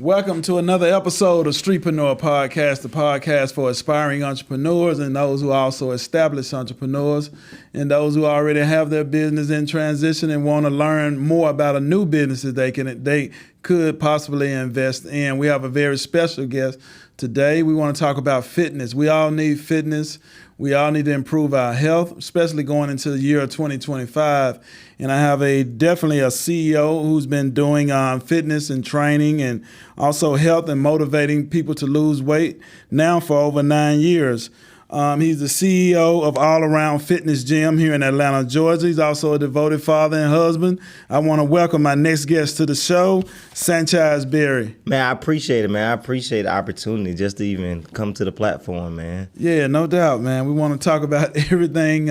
Welcome to another episode of Streetpreneur Podcast, the podcast for aspiring entrepreneurs and those who are also established entrepreneurs and those who already have their business in transition and want to learn more about a new business that they could possibly invest in. We have a very special guest today. We want to talk about fitness. We all need fitness. We all need to improve our health, especially going into the year of 2025. And I have definitely a CEO who's been doing fitness and training and also health and motivating people to lose weight now for over 9 years. He's the CEO of AllAroundFitness Gym here in Atlanta, Georgia. He's also a devoted father and husband. I want to welcome my next guest to the show, Sanchez Berry. Man, I appreciate it, man. I appreciate the opportunity just to even come to the platform, man. Yeah, no doubt, man. We want to talk about everything,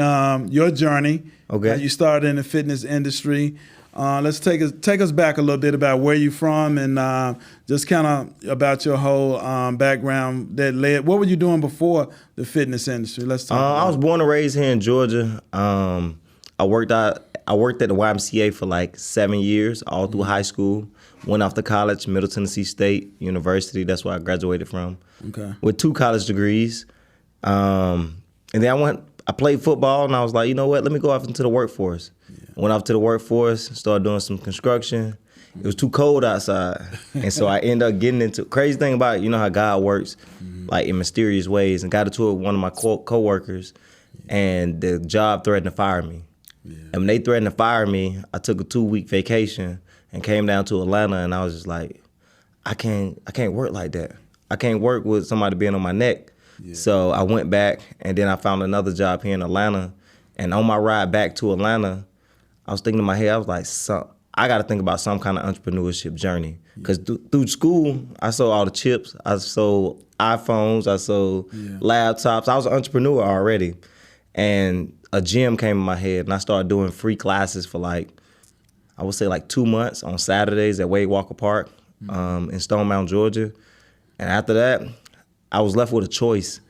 your journey, okay, how you started in the fitness industry. Let's take us back a little bit about where you're from and just kind of about your whole background that led. What were you doing before the fitness industry? Let's talk. I was born and raised here in Georgia. I worked at the YMCA for like 7 years, all through high school. Went off to college, Middle Tennessee State University. That's where I graduated from. Okay. With 2 college degrees. And then I played football, and I was like, you know what? Let me go off into the workforce. Yeah. Went off to the workforce, started doing some construction. It was too cold outside. And so I ended up getting into, crazy thing about it, you know how God works, like in mysterious ways, and got into it with one of my coworkers, and the job threatened to fire me. Yeah. And when they threatened to fire me, I took a 2-week vacation and came down to Atlanta, and I was just like, I can't work like that. I can't work with somebody being on my neck. Yeah. So I went back, and then I found another job here in Atlanta. And on my ride back to Atlanta, I was thinking in my head, I was like, I got to think about some kind of entrepreneurship journey. Because through school, I sold all the chips. I sold iPhones. I sold laptops. I was an entrepreneur already. And a gym came in my head, and I started doing free classes for I would say 2 months on Saturdays at Wade Walker Park in Stone Mountain, Georgia. And after that, I was left with a choice.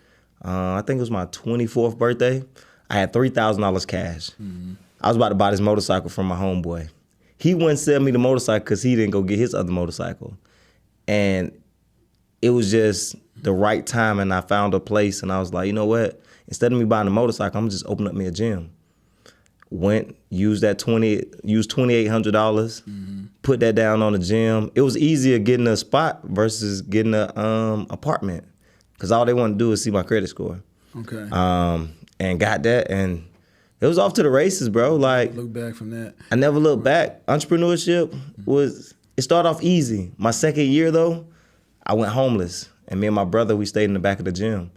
I think it was my 24th birthday. I had $3,000 cash. Mm-hmm. I was about to buy this motorcycle from my homeboy. He wouldn't sell me the motorcycle because he didn't go get his other motorcycle. And it was just the right time, and I found a place, and I was like, you know what? Instead of me buying a motorcycle, I'm just open up me a gym. Went, used $2,800, put that down on the gym. It was easier getting a spot versus getting an apartment, because all they want to do is see my credit score. Okay. And got that, and it was off to the races, bro. Look back from that. I never looked back. Entrepreneurship it started off easy. My second year, though, I went homeless, and me and my brother, we stayed in the back of the gym.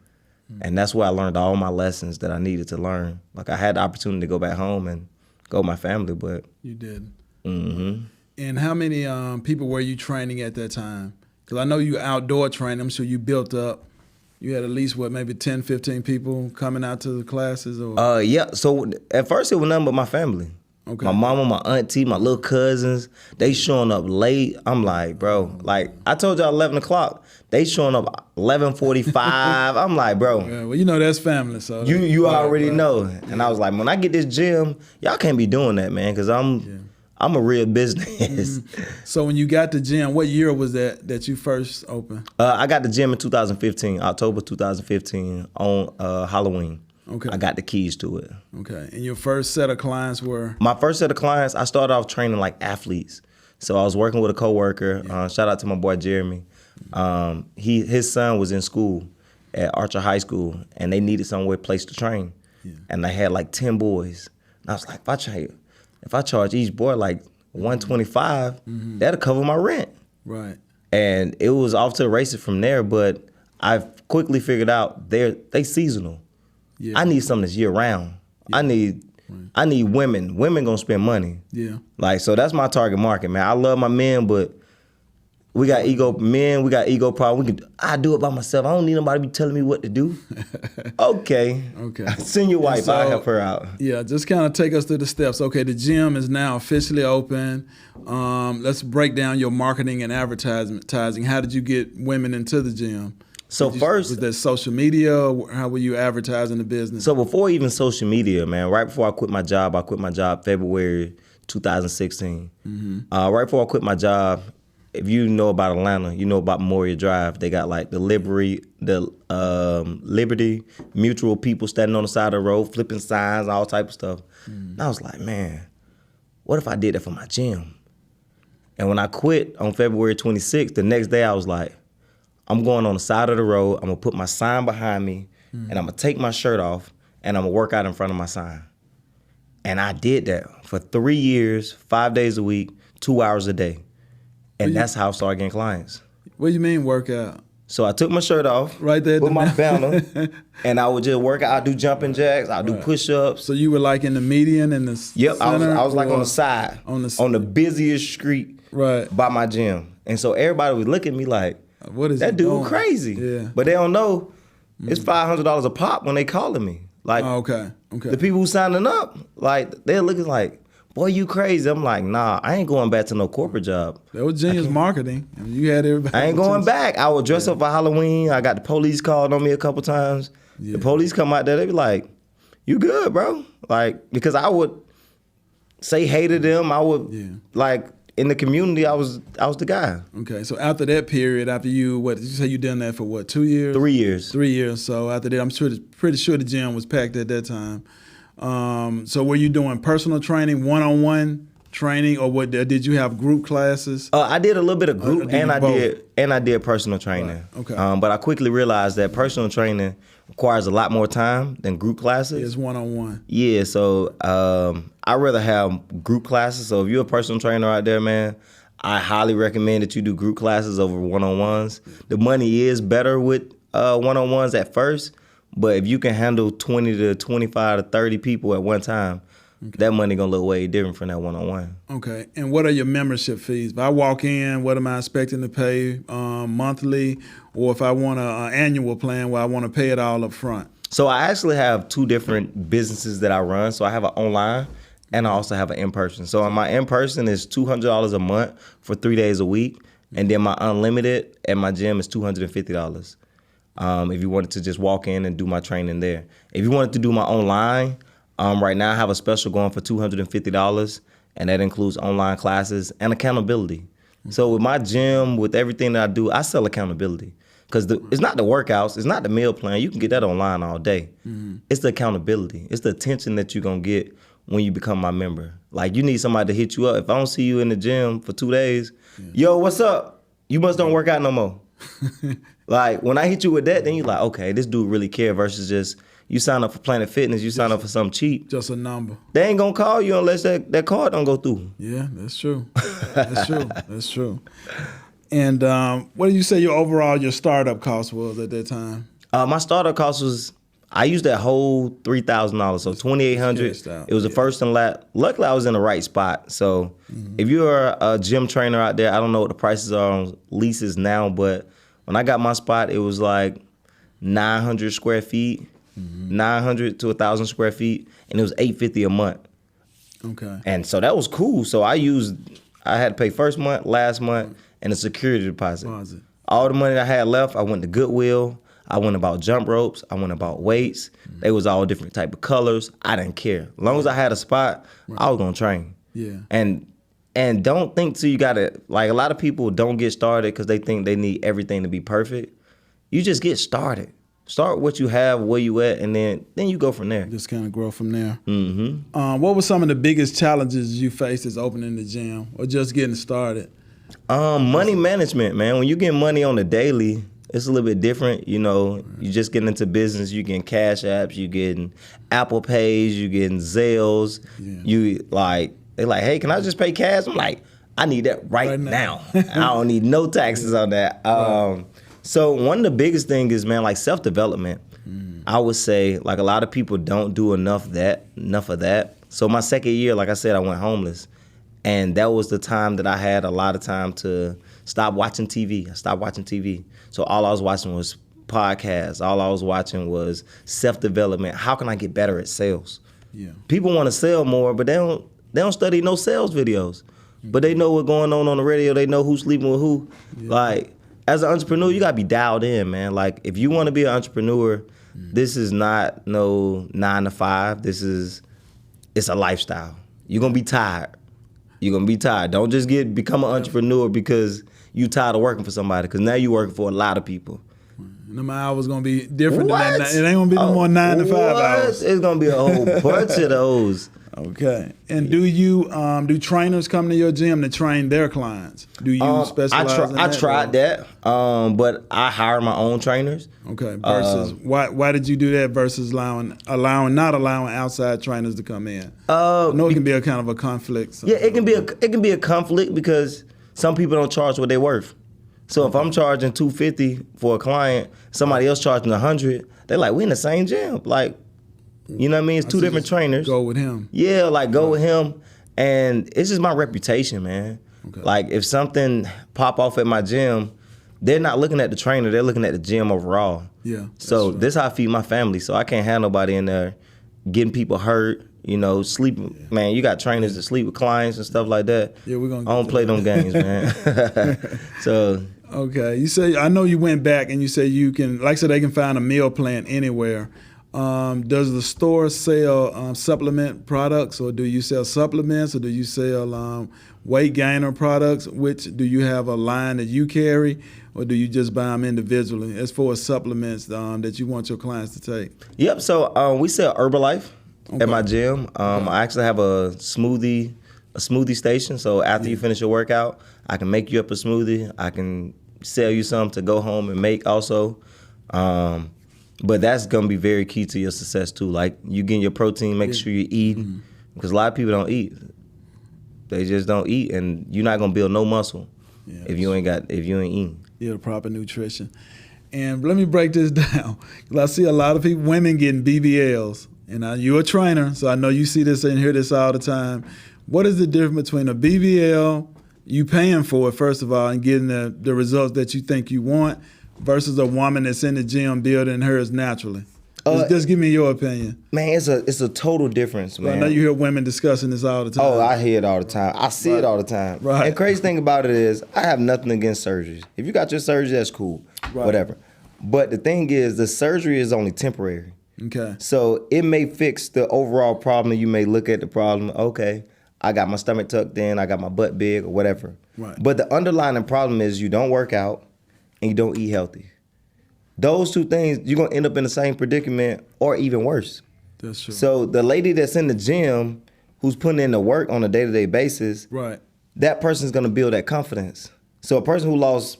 And that's where I learned all my lessons that I needed to learn. I had the opportunity to go back home and go with my family, but... You did. Mm-hmm. And how many people were you training at that time? Because I know you outdoor training. I'm sure you built up. You had at least, maybe 10, 15 people coming out to the classes? Or? Yeah. So at first it was nothing but my family. Okay. My mama, my auntie, my little cousins, they showing up late. I'm like, bro, I told y'all 11 o'clock. They showing up 11:45. I'm like, bro. Yeah, well, you know that's family, so. You already know. And I was like, when I get this gym, y'all can't be doing that, man, because I'm a real business. Mm-hmm. So when you got the gym, what year was that you first opened? I got the gym in 2015, October 2015 on Halloween. Okay. I got the keys to it. Okay. And your first set of clients were? My first set of clients, I started off training athletes. So I was working with a coworker. Shout out to my boy Jeremy. His son was in school at Archer High School, and they needed place to train. Yeah. And they had 10 boys. And I was like, if I charge each boy $125, that'll cover my rent. Right. And it was off to the races from there, but I've quickly figured out they seasonal. Yeah. I need something that's year round. Yeah. I need women. Women gonna spend money. Yeah. So that's my target market, man. I love my men, but we got ego problem. I do it by myself. I don't need nobody to be telling me what to do. Okay. Send your wife, I'll help her out. Yeah, just kind of take us through the steps. Okay, the gym is now officially open. Let's break down your marketing and advertising. How did you get women into the gym? So first, was that social media? How were you advertising the business? So before even social media, man, right before I quit my job February 2016. Mm-hmm. Right before I quit my job, if you know about Atlanta, you know about Memorial Drive. They got like the Liberty Mutual people standing on the side of the road, flipping signs, all type of stuff. And I was like, man, what if I did that for my gym? And when I quit on February 26th, the next day I was like, I'm going on the side of the road. I'm gonna put my sign behind me, and I'm gonna take my shirt off, and I'm gonna work out in front of my sign. And I did that for 3 years, 5 days a week, 2 hours a day. And that's how I started getting clients. What do you mean workout? So I took my shirt off, right there, with my banner, and I would just work out. I'd do jumping jacks, I'd do push-ups. So you were like in the median and the Yep, center, I was like on the side, on the busiest street by my gym. And so everybody would look at me like, what is that dude doing? Crazy. Yeah. But they don't know it's $500 a pop when they calling me. Like, okay. The people who signing up, like, they're looking like, boy, you crazy. I'm like, nah, I ain't going back to no corporate job. That was genius marketing. You had everybody. I ain't going back. I would dress up for Halloween. I got the police called on me a couple times. The police come out there, they be like, you good, bro? Like, because I would say hey to them. I would, like, in the community, I was the guy. Okay, so after that period, after you, what did you say you done that for what, 2 years? 3 years. 3 years. So after that, I'm pretty sure the gym was packed at that time. So were you doing personal training, one-on-one training, or what? Did you have group classes? I did a little bit of group, and I did personal training. Right. Okay. But I quickly realized that personal training requires a lot more time than group classes. It's one-on-one. Yeah, so I'd rather have group classes. So if you're a personal trainer out there, man, I highly recommend that you do group classes over one-on-ones. The money is better with one-on-ones at first, but if you can handle 20 to 25 to 30 people at one time, that money gonna look way different from that one-on-one. Okay, and what are your membership fees? If I walk in, what am I expecting to pay monthly, or if I want an annual plan where I want to pay it all up front? So I actually have two different businesses that I run. So I have an online, and I also have an in-person. So my in-person is $200 a month for 3 days a week, and then my unlimited at my gym is $250. If you wanted to just walk in and do my training there. If you wanted to do my online, right now I have a special going for $250, and that includes online classes and accountability. So with my gym, with everything that I do, I sell accountability. Because it's not the workouts, it's not the meal plan. You can get that online all day. It's the accountability. It's the attention that you're going to get when you become my member. Like, you need somebody to hit you up. If I don't see you in the gym for 2 days, yo, what's up? You must don't work out no more. Like, when I hit you with that, then you're like, okay, this dude really care versus just you sign up for Planet Fitness, you sign up for something cheap. Just a number. They ain't gonna call you unless that card don't go through. Yeah, that's true. That's true. That's true. And what did you say your startup cost was at that time? My startup cost was, I used that whole $3,000, so $2,800. It was the first and last. Luckily, I was in the right spot. So if you're a gym trainer out there, I don't know what the prices are on leases now, but when I got my spot, it was like 900 square feet, 900 to 1,000 square feet, and it was $850 a month. Okay. And so that was cool. So I had to pay first month, last month, and a security deposit. All the money I had left, I went to Goodwill. I went about jump ropes. I went about weights. They was all different type of colors. I didn't care. As long as I had a spot, I was gonna train. Yeah. And don't think you gotta, like, a lot of people don't get started because they think they need everything to be perfect. You just get started. Start what you have, where you at, and then you go from there. Just kind of grow from there. What were some of the biggest challenges you faced as opening the gym or just getting started? Money management, man. When you get money on the daily, it's a little bit different. You know, you just getting into business, you getting Cash Apps, you getting Apple Pays, you getting Zelles. They're like, hey, can I just pay cash? I'm like, I need that right now. I don't need no taxes on that. So one of the biggest things is, man, like self-development. I would say, like, a lot of people don't do enough of that. So my second year, like I said, I went homeless. And that was the time that I had a lot of time to stop watching TV. I stopped watching TV. So all I was watching was podcasts. All I was watching was self-development. How can I get better at sales? Yeah. People want to sell more, but they don't study no sales videos. But they know what's going on the radio. They know who's sleeping with who. Yeah. Like, as an entrepreneur, you got to be dialed in, man. Like, if you want to be an entrepreneur, this is not no 9 to 5. It's a lifestyle. You're going to be tired. You're going to be tired. Don't just become an entrepreneur because you tired of working for somebody because now you working for a lot of people. And them hours gonna be different What? than that. It ain't gonna be no more 9 to 5 hours. It's gonna be a whole bunch of those. Okay. And do you do trainers come to your gym to train their clients? Do you specialize in that? I tried that, but I hire my own trainers. Okay. Versus why did you do that versus not allowing outside trainers to come in? I know it can be a kind of a conflict. Yeah, it can be a conflict because some people don't charge what they're worth. So if I'm charging $250 for a client, somebody else charging $100, they're like, we in the same gym. Like, you know what I mean? It's two different trainers. Go with him. Yeah, like go with him. And it's just my reputation, man. Okay. Like if something pop off at my gym, they're not looking at the trainer, they're looking at the gym overall. Yeah. So this is how I feed my family. So I can't have nobody in there getting people hurt, sleeping. Yeah. Man, you got trainers that sleep with clients and stuff like that. Yeah, we're gonna. I don't play them games, man. So. Okay, you say I know you went back and you say you can, like I said, they can find a meal plan anywhere. Does the store sell supplement products, or do you sell supplements, or do you sell weight gainer products? Which do you have a line that you carry, or do you just buy them individually as far as supplements that you want your clients to take? Yep. So we sell Herbalife at my gym. I actually have a smoothie station. So after you finish your workout, I can make you up a smoothie. I can sell you some to go home and make also. But that's going to be very key to your success too. Like you getting your protein, make sure you eat. Because a lot of people don't eat. They just don't eat, and you're not going to build no muscle if you ain't eating. Yeah, the proper nutrition. And let me break this down. I see a lot of women getting BBLs. And you're a trainer, so I know you see this and hear this all the time. What is the difference between a BBL, you paying for it, first of all, and getting the results that you think you want, versus a woman that's in the gym building hers naturally? Just give me your opinion. Man, it's a total difference, man. I know you hear women discussing this all the time. Oh, I hear it all the time. I see it all the time. Right. And crazy thing about it is I have nothing against surgeries. If you got your surgery, that's cool. Right. Whatever. But the thing is, the surgery is only temporary. Okay. So it may fix the overall problem. You may look at the problem, okay, I got my stomach tucked in, I got my butt big or whatever. Right. But the underlying problem is you don't work out and you don't eat healthy. Those two things, you're going to end up in the same predicament or even worse. That's true. So the lady that's in the gym who's putting in the work on a day-to-day basis, right, that person's going to build that confidence. So a person who lost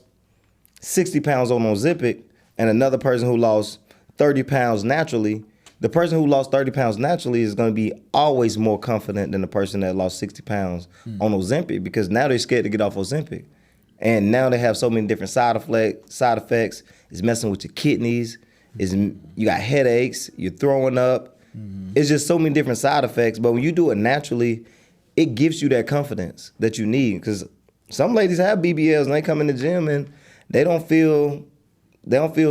60 pounds on Ozempic and another person who lost 30 pounds naturally, the person who lost 30 pounds naturally is going to be always more confident than the person that lost 60 pounds on Ozempic, because now they're scared to get off Ozempic. And now they have so many different side effects. It's messing with your kidneys. You got headaches. You're throwing up. It's just so many different side effects. But when you do it naturally, it gives you that confidence that you need. Because some ladies have BBLs and they come in the gym and they don't feel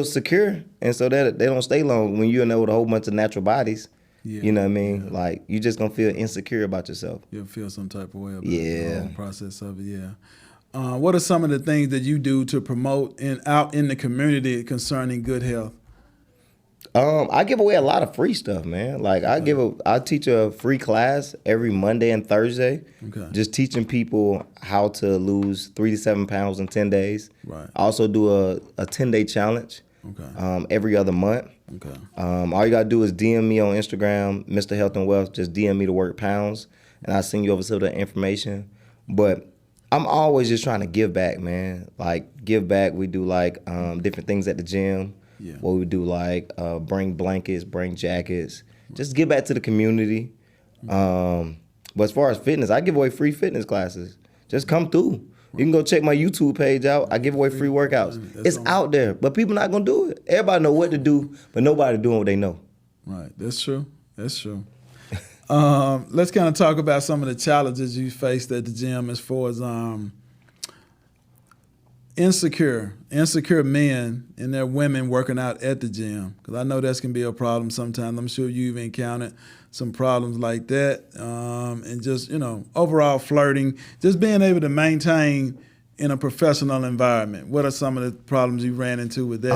secure, and so that they don't stay long when you're in there with a whole bunch of natural bodies. Yeah. You know what I mean? Yeah. Like you just gonna feel insecure about yourself. You'll feel some type of way about the whole process of it. Yeah. What are some of the things that you do to promote out in the community concerning good health? I give away a lot of free stuff, man. Like I teach a free class every Monday and Thursday. Okay. Just teaching people how to lose 3 to 7 pounds in 10 days. Right. I also do a 10-day challenge. Okay. Every other month. Okay. All you gotta do is DM me on Instagram, Mr. Health and Wealth. Just DM me the word pounds, and I'll send you over some of the information. But I'm always just trying to give back, man. Like give back. We do like different things at the gym. Yeah. What we do like bring blankets, bring jackets, just give back to the community. But as far as fitness, I give away free fitness classes. Just come through. You can go check my YouTube page out. I give away free workouts. It's out there, but people not gonna do it. Everybody know what to do, but nobody doing what they know. Right. That's true. That's true. Let's kind of talk about some of the challenges you faced at the gym as far as insecure men and their women working out at the gym, because I know that's can be a problem sometimes. I'm sure you've encountered some problems like that, and just overall flirting, just being able to maintain in a professional environment. What are some of the problems you ran into with that?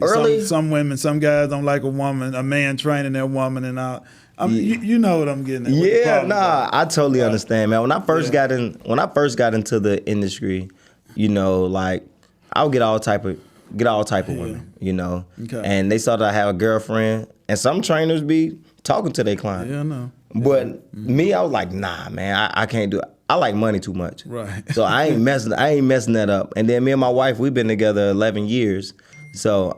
Early, some women, some guys don't like a man training their woman, and you know what I'm getting at. Yeah, I totally understand, man. When I first got into the industry, you know, like I'll get all type of women, you know. Okay. And they saw that I have a girlfriend, and some trainers be talking to their client. Yeah, I know. But me, I was like, nah, man, I can't do it. I like money too much. Right. So I ain't messing that up. And then me and my wife, we've been together 11 years. So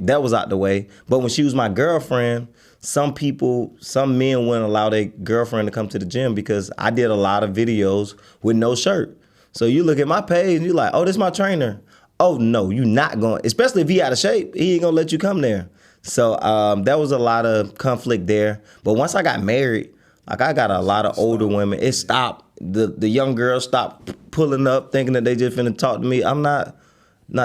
that was out the way. But when she was my girlfriend, some men wouldn't allow their girlfriend to come to the gym because I did a lot of videos with no shirt. So you look at my page and you're like, oh, this is my trainer. Oh, no, you're not going, especially if he out of shape, he ain't going to let you come there. So that was a lot of conflict there. But once I got married, like I got a lot of older women. It stopped. The young girls stopped pulling up thinking that they just finna talk to me. I'm not,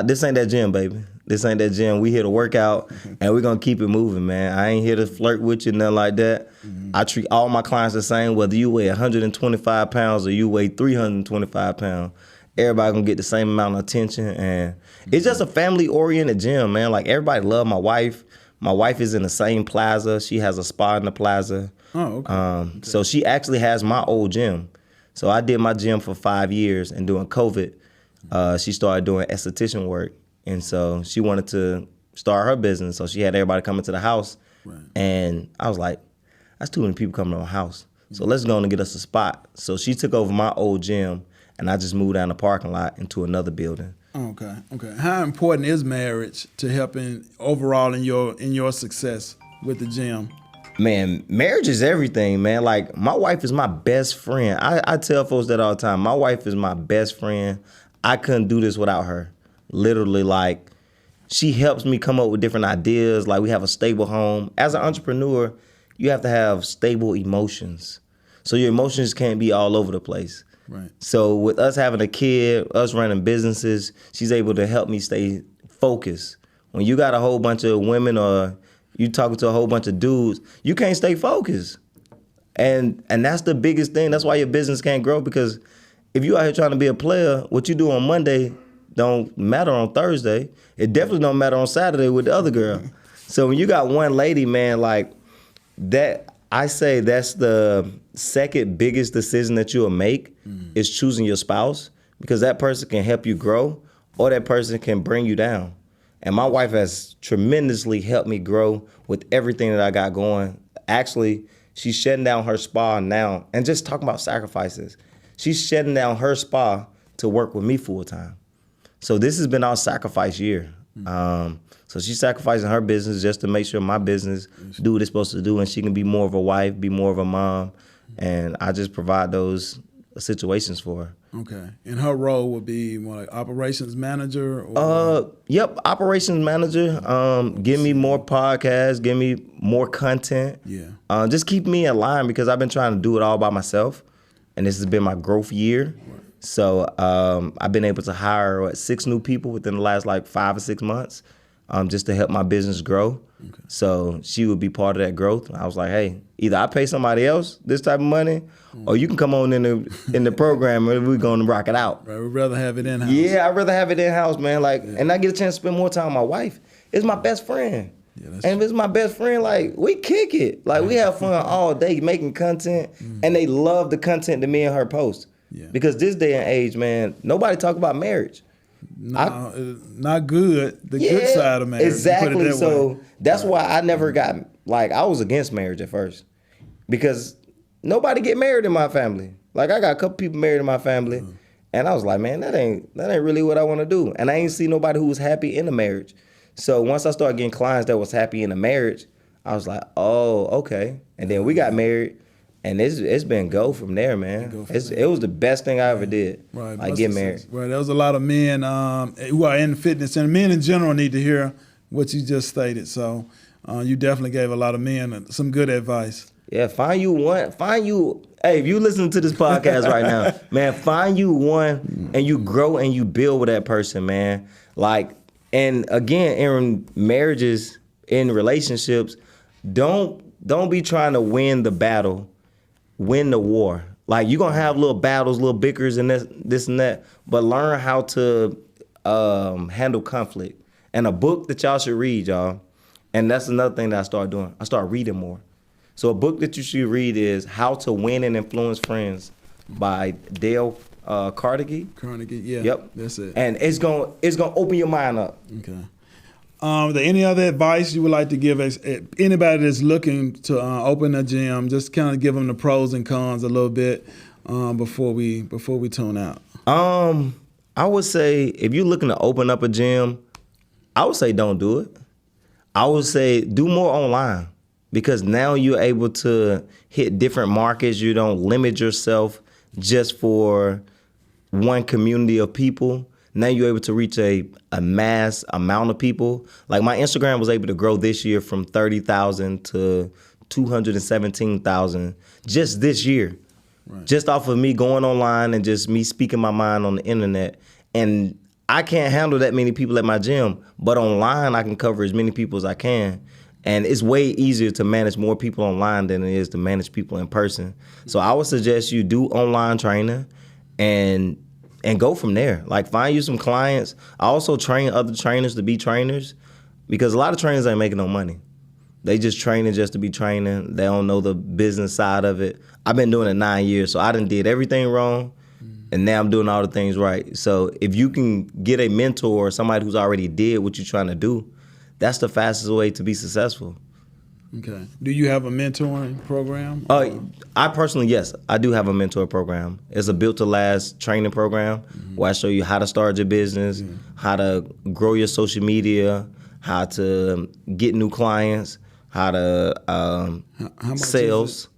this ain't that gym, baby. This ain't that gym. We here to work out, and we're going to keep it moving, man. I ain't here to flirt with you, nothing like that. I treat all my clients the same, whether you weigh 125 pounds or you weigh 325 pounds. Everybody going to get the same amount of attention, and it's just a family-oriented gym, man. Like, everybody love my wife. My wife is in the same plaza. She has a spa in the plaza. Oh, okay. So she actually has my old gym. So I did my gym for 5 years, and during COVID, she started doing esthetician work. And so she wanted to start her business. So she had everybody coming to the house. Right. And I was like, that's too many people coming to my house. So let's go and get us a spot. So she took over my old gym, and I just moved down the parking lot into another building. Okay. How important is marriage to helping overall in your success with the gym? Man, marriage is everything, man. Like, my wife is my best friend. I tell folks that all the time. My wife is my best friend. I couldn't do this without her. Literally, like, she helps me come up with different ideas. Like, we have a stable home. As an entrepreneur, you have to have stable emotions. So your emotions can't be all over the place. Right. So with us having a kid, us running businesses, she's able to help me stay focused. When you got a whole bunch of women or you talking to a whole bunch of dudes, you can't stay focused. And that's the biggest thing. That's why your business can't grow, because if you out here trying to be a player, what you do on Monday don't matter on Thursday. It definitely don't matter on Saturday with the other girl. So when you got one lady, man, like that, I say that's the second biggest decision that you'll make is choosing your spouse, because that person can help you grow or that person can bring you down. And my wife has tremendously helped me grow with everything that I got going. Actually, she's shutting down her spa now, and just talking about sacrifices. She's shutting down her spa to work with me full time. So this has been our sacrifice year. So she's sacrificing her business just to make sure my business do what it's supposed to do, and she can be more of a wife, be more of a mom, and I just provide those situations for her. Okay. And her role would be more like operations manager? Or? Yep, operations manager. Give me more podcasts, give me more content. Yeah. Just keep me in line, because I've been trying to do it all by myself, and this has been my growth year. Right. So I've been able to hire 6 new people within the last 5 or 6 months, just to help my business grow. Okay. So she would be part of that growth. I was like, hey, either I pay somebody else this type of money, or you can come on in the program and we're going to rock it out. Right, we'd rather have it in-house. Yeah, I'd rather have it in-house, man. And I get a chance to spend more time with my wife. It's my best friend. Yeah, and if it's my best friend, we kick it. We have fun all day making content, and they love the content that me and her post. Yeah. Because this day and age, man, nobody talk about marriage. No, not good. The good side of marriage. Exactly. So that's why I never got, I was against marriage at first, because nobody get married in my family. I got a couple people married in my family, and I was like, man, that ain't really what I want to do. And I ain't see nobody who was happy in a marriage. So once I started getting clients that was happy in a marriage, I was like, oh, okay. And then we got married. And it's been go from there, man. It was the best thing I ever did. Right, get married. Right, there was a lot of men who are in fitness, and men in general need to hear what you just stated. So you definitely gave a lot of men some good advice. Yeah, find you one. Hey, if you listen to this podcast right now, man, find you one, and you grow and you build with that person, man. And again, in marriages, in relationships, don't be trying to win the battle. Win the war. You're going to have little battles, little bickers and this and that, but learn how to handle conflict. And a book that y'all should read, y'all, and that's another thing that I started doing. I started reading more. So a book that you should read is How to Win and Influence Friends by Dale Carnegie. Carnegie, yeah. Yep. That's it. And it's gonna open your mind up. Okay. Are there any other advice you would like to give anybody that's looking to open a gym? Just kind of give them the pros and cons a little bit before we tune out. I would say if you're looking to open up a gym, I would say don't do it. I would say do more online, because now you're able to hit different markets. You don't limit yourself just for one community of people. Now you're able to reach a mass amount of people. Like my Instagram was able to grow this year from 30,000 to 217,000 just this year. Right. Just off of me going online and just me speaking my mind on the internet. And I can't handle that many people at my gym, but online I can cover as many people as I can. And it's way easier to manage more people online than it is to manage people in person. So I would suggest you do online training and go from there. Like, find you some clients. I also train other trainers to be trainers, because a lot of trainers ain't making no money. They just training just to be training. They don't know the business side of it. I've been doing it 9 years, so I done did everything wrong, and now I'm doing all the things right. So if you can get a mentor or somebody who's already did what you're trying to do, that's the fastest way to be successful. Okay. Do you have a mentoring program? I personally, yes, I do have a mentor program. It's a Built to Last training program where I show you how to start your business, how to grow your social media, how to get new clients, how to how much sales.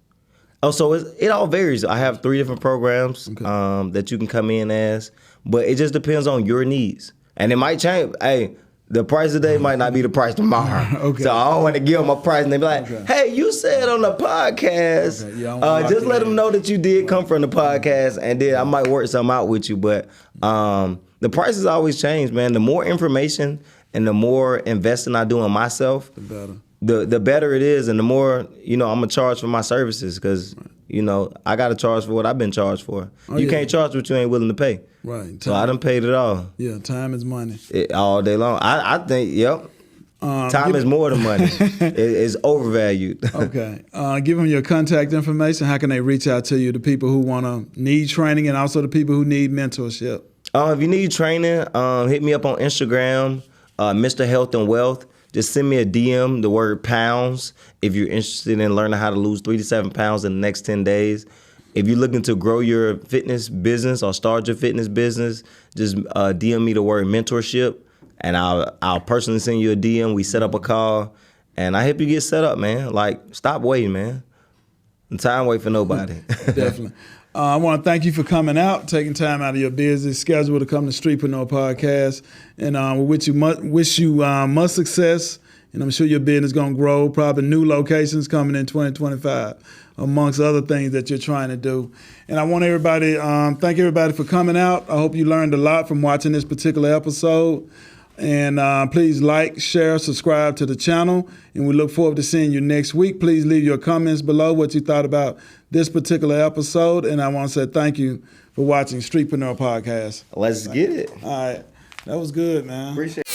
Oh, so it all varies. I have 3 different programs that you can come in as, but it just depends on your needs. And it might change. Hey, the price today might not be the price tomorrow. Okay. So I don't want to give them a price and they be like, hey, you said on the podcast. Just let them know that you did come from the podcast, and then I might work something out with you. But the prices always change, man. The more information and the more investing I do in myself, the better it is, and the more, I'm going to charge for my services, because, I got to charge for what I've been charged for. You can't charge what you ain't willing to pay. Right. So I done paid it all. Yeah, time is money. All day long. I think, time is more than money. It's overvalued. Okay. Give them your contact information. How can they reach out to you, the people who need training, and also the people who need mentorship? If you need training, hit me up on Instagram, Mr. Health and Wealth. Just send me a DM, the word pounds, if you're interested in learning how to lose 3 to 7 pounds in the next 10 days. If you're looking to grow your fitness business or start your fitness business, just DM me the word mentorship, and I'll personally send you a DM. We set up a call, and I help you get set up, man. Like, stop waiting, man. Time wait for nobody. Definitely. I want to thank you for coming out, taking time out of your busy schedule to come to Streetpreneur Podcast, and we wish you much success. And I'm sure your business is going to grow. Probably new locations coming in 2025, amongst other things that you're trying to do. And I want everybody, thank everybody for coming out. I hope you learned a lot from watching this particular episode. And please like, share, subscribe to the channel. And we look forward to seeing you next week. Please leave your comments below what you thought about this particular episode. And I want to say thank you for watching Streetpreneur Podcast. Let's get it. All right. That was good, man. Appreciate it.